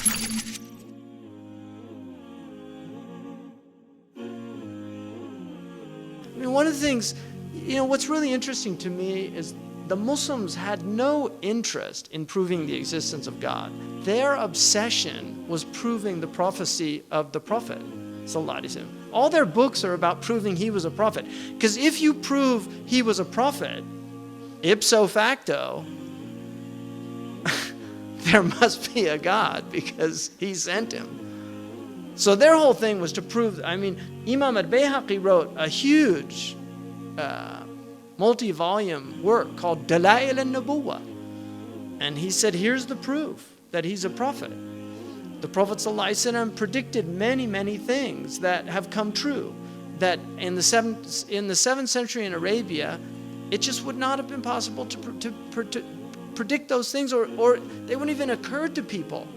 I mean, one of the things, what's really interesting to me is the Muslims had no interest in proving the existence of God. Their obsession was proving the prophecy of the Prophet. All their books are about proving he was a prophet. Because if you prove he was a prophet, ipso facto, there must be a God because he sent him. So their whole thing was to prove, Imam al-Bayhaqi wrote a huge multi-volume work called Dalail al-Nubuwah. And he said, here's the proof that he's a prophet. The Prophet ﷺ predicted many, many things that have come true. That in the 7th century in Arabia, it just would not have been possible to predict those things, or they wouldn't even occur to people.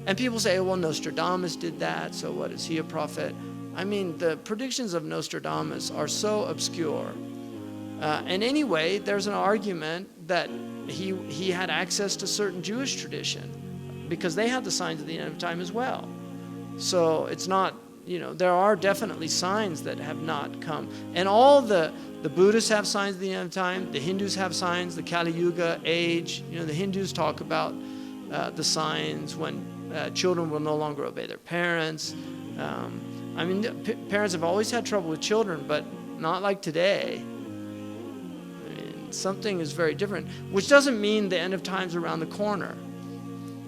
And people say, well, Nostradamus did that, so what, is he a prophet? The predictions of Nostradamus are so obscure. And anyway, there's an argument that he had access to certain Jewish tradition because they had the signs of the end of time as well. So it's not, there are definitely signs that have not come. And all the Buddhists have signs of the end of time, the Hindus have signs, the Kali Yuga age, the Hindus talk about the signs when children will no longer obey their parents. Parents have always had trouble with children, but not like today. Something is very different, which doesn't mean the end of time's around the corner.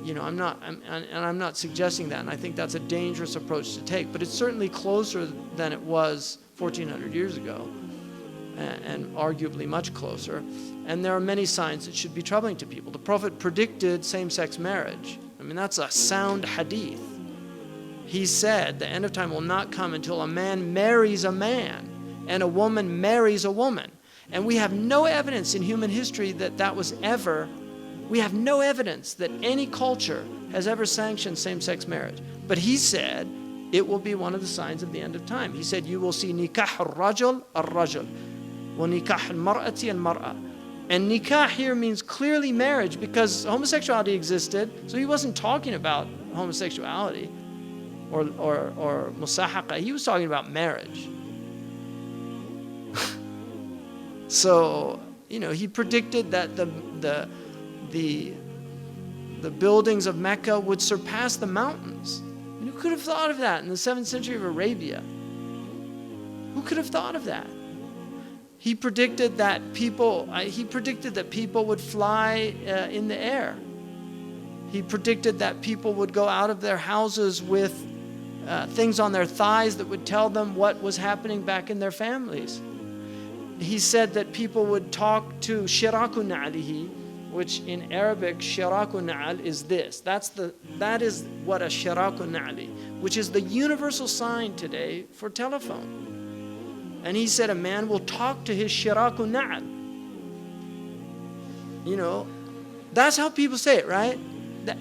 I'm not suggesting that, and I think that's a dangerous approach to take, but it's certainly closer than it was 1400 years ago, and arguably much closer. And there are many signs that should be troubling to people. The Prophet predicted same-sex marriage. That's a sound hadith. He said the end of time will not come until a man marries a man and a woman marries a woman. And we have no evidence in human history that was ever, we have no evidence that any culture has ever sanctioned same-sex marriage. But he said it will be one of the signs of the end of time. He said you will see nikah al-rajul al-rajul, wa nikah al-mar'ati al-mar'a. And nikah here means clearly marriage because homosexuality existed, so he wasn't talking about homosexuality or musahaqa. He was talking about marriage. So, he predicted that the buildings of Mecca would surpass the mountains. Who could have thought of that in the 7th century of Arabia? Who could have thought of that? He predicted that people would fly in the air. He predicted that people would go out of their houses with things on their thighs that would tell them what was happening back in their families. He said that people would talk to shiraku na'lihi, which in Arabic, shiraku na'al is this. That is what a shiraku na'li, which is the universal sign today for telephone. And he said a man will talk to his shiraku na'al. That's how people say it, right?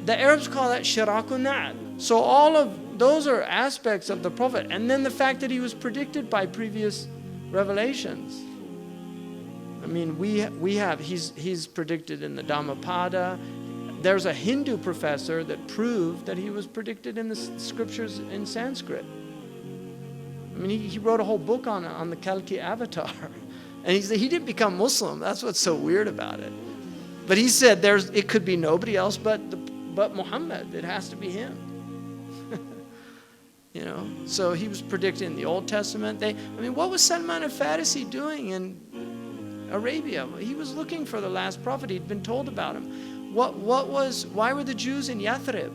The Arabs call that shiraku na'al. So all of those are aspects of the Prophet. And then the fact that he was predicted by previous revelations. He's predicted in the Dhammapada. There's a Hindu professor that proved that he was predicted in the scriptures in Sanskrit. He wrote a whole book on the Kalki avatar. And he said he didn't become Muslim. That's what's so weird about it. But he said it could be nobody else but Muhammad. It has to be him. So he was predicted in the Old Testament. What was Salman al-Farisi doing in Arabia? He was looking for the last prophet. He'd been told about him. Why were the Jews in Yathrib?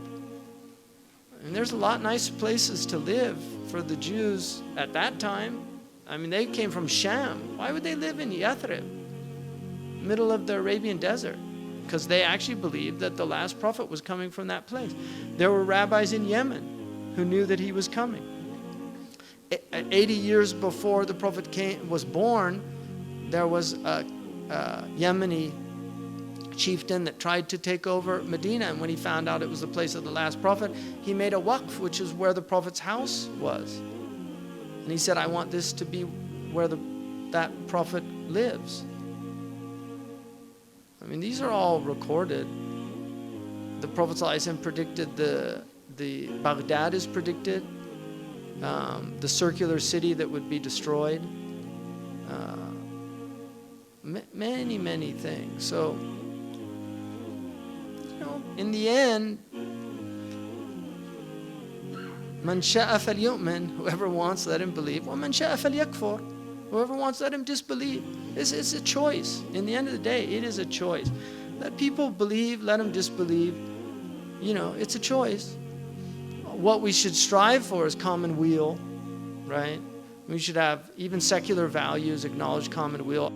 There's a lot of nice places to live for the Jews at that time. They came from Sham. Why would they live in Yathrib, middle of the Arabian desert? Because they actually believed that the last prophet was coming from that place. There were rabbis in Yemen who knew that he was coming. 80 years before the prophet was born, there was a Yemeni chieftain that tried to take over Medina, and when he found out it was the place of the last prophet, he made a waqf, which is where the prophet's house was. And he said, I want this to be where that prophet lives. These are all recorded. The Prophet ﷺ predicted the Baghdad is predicted, the circular city that would be destroyed, many things. So, in the end, Man sha'a falyu'min, whoever wants, let him believe. Wa man sha'a falyakfur, whoever wants, let him disbelieve. It's a choice. In the end of the day, it is a choice. Let people believe, let them disbelieve. It's a choice. What we should strive for is common weal, right? We should have even secular values, acknowledge common weal.